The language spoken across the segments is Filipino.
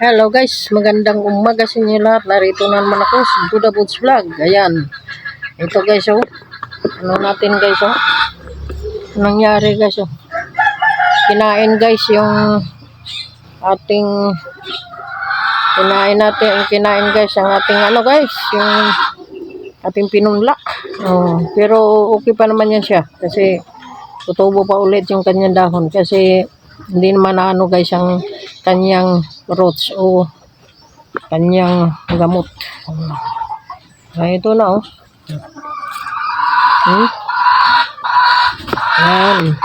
Hello guys, magandang umaga sa inyo lahat. Narito na naman ako sa Buddha Boots Vlog. Ayan. Ito guys, oh. Ano natin guys, oh. Anong nangyari guys, oh. Kinain guys yung ating kinain guys ang ating ano guys, yung ating pinunla. Oh, pero okay pa naman yan siya kasi tutubo pa ulit yung kanyang dahon kasi hindi naman ano guys ang kanyang roots o kanyang gamot. Ito na oh. Yan.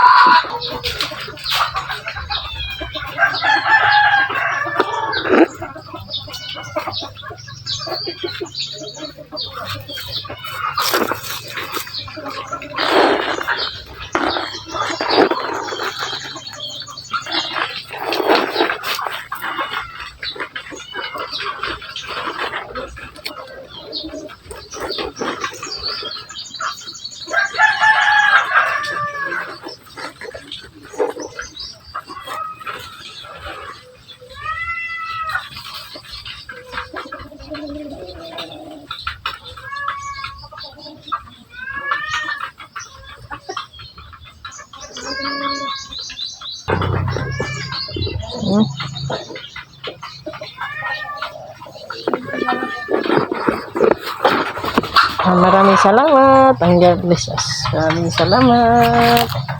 Maraming salamat. Ang God bless us. Maraming salamat.